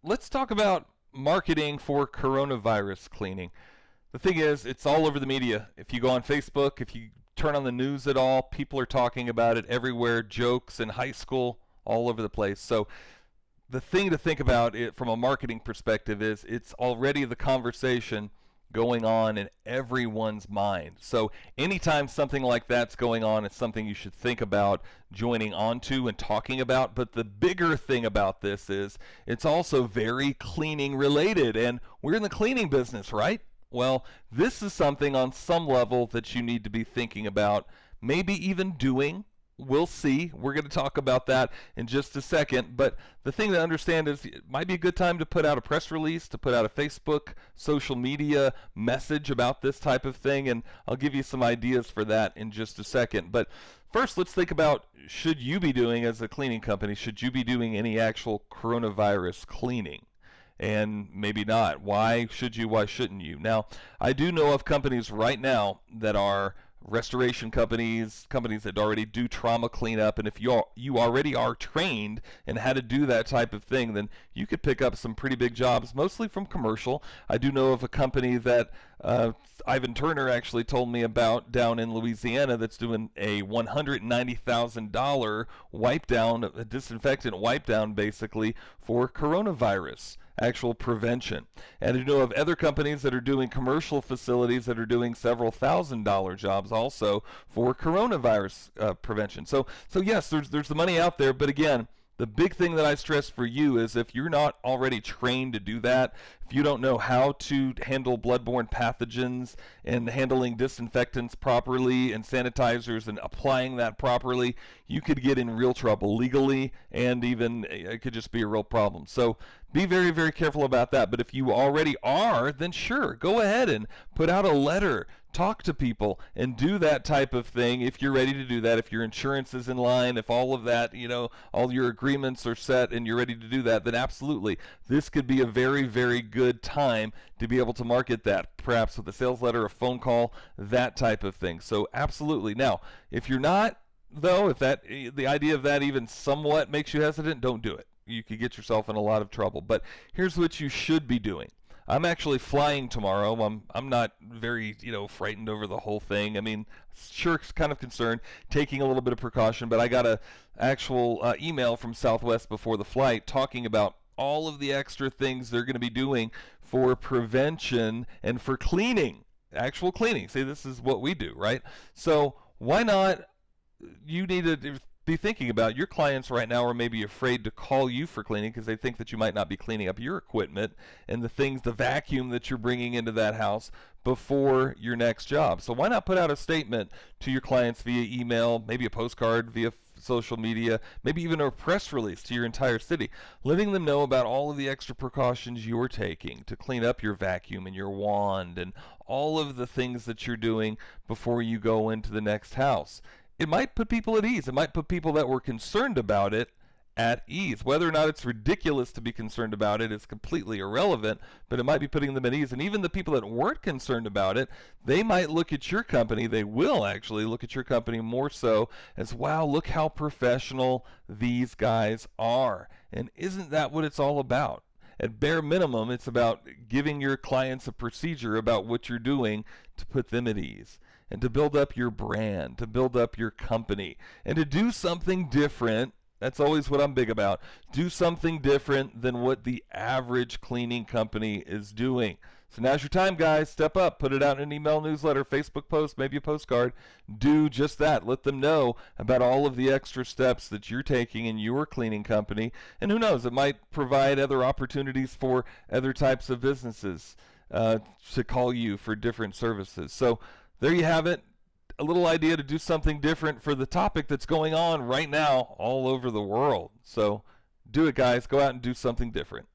let's talk about marketing for coronavirus cleaning. The thing is, it's all over the media. If you go on Facebook, if you turn on the news at all, people are talking about it everywhere, jokes in high school, all over the place. So the thing to think about it from a marketing perspective is it's already the conversation going on in everyone's mind. So anytime something like that's going on, it's something you should think about joining onto and talking about. But the bigger thing about this is it's also very cleaning related, and we're in the cleaning business, right? Well, this is something on some level that you need to be thinking about, maybe even doing. We'll see. We're going to talk about that in just a second. But the thing to understand is it might be a good time to put out a press release, to put out a Facebook, social media message about this type of thing. And I'll give you some ideas for that in just a second. But first, let's think about, should you be doing, as a cleaning company, should you be doing any actual coronavirus cleaning? And maybe not. Why should you? Why shouldn't you? Now, I do know of companies right now that are restoration companies that already do trauma cleanup, and if you already are trained in how to do that type of thing, then you could pick up some pretty big jobs, mostly from commercial. I do know of a company that Ivan Turner actually told me about down in Louisiana that's doing a $190,000 wipe down, a disinfectant wipe down, basically for coronavirus actual prevention. And you know of other companies that are doing commercial facilities that are doing several $1,000 jobs also for coronavirus prevention. So yes, there's the money out there, but again, the big thing that I stress for you is if you're not already trained to do that, if you don't know how to handle bloodborne pathogens and handling disinfectants properly and sanitizers and applying that properly, you could get in real trouble legally, and even it could just be a real problem. So be very, very careful about that. But if you already are, then sure, go ahead and put out a letter, talk to people, and do that type of thing if you're ready to do that. If your insurance is in line, if all of that, all your agreements are set and you're ready to do that, then absolutely, this could be a very, very good time to be able to market that, perhaps with a sales letter, a phone call, that type of thing. So absolutely. Now, if you're not, though, if the idea of that even somewhat makes you hesitant, don't do it. You could get yourself in a lot of trouble. But here's what you should be doing. I'm actually flying tomorrow. I'm not very, frightened over the whole thing. I mean, sure, kind of concerned, taking a little bit of precaution, but I got a actual email from Southwest before the flight talking about all of the extra things they're going to be doing for prevention and for cleaning, actual cleaning. See, this is what we do, right? So why not? You need to be thinking about your clients right now are maybe afraid to call you for cleaning because they think that you might not be cleaning up your equipment and the vacuum that you're bringing into that house before your next job. So why not put out a statement to your clients via email, maybe a postcard, via social media, maybe even a press release to your entire city, letting them know about all of the extra precautions you're taking to clean up your vacuum and your wand and all of the things that you're doing before you go into the next house. It might put people at ease. It might put people that were concerned about it at ease. Whether or not it's ridiculous to be concerned about it is completely irrelevant, but it might be putting them at ease. And even the people that weren't concerned about it, they might look at your company, they will actually look at your company more so as, wow, look how professional these guys are. And isn't that what it's all about? At bare minimum, it's about giving your clients a procedure about what you're doing to put them at ease and to build up your brand, to build up your company, and to do something different. That's always what I'm big about. Do something different than what the average cleaning company is doing. So now's your time, guys. Step up. Put it out in an email, newsletter, Facebook post, maybe a postcard. Do just that. Let them know about all of the extra steps that you're taking in your cleaning company. And who knows, it might provide other opportunities for other types of businesses to call you for different services. So there you have it. A little idea to do something different for the topic that's going on right now all over the world. So do it, guys. Go out and do something different.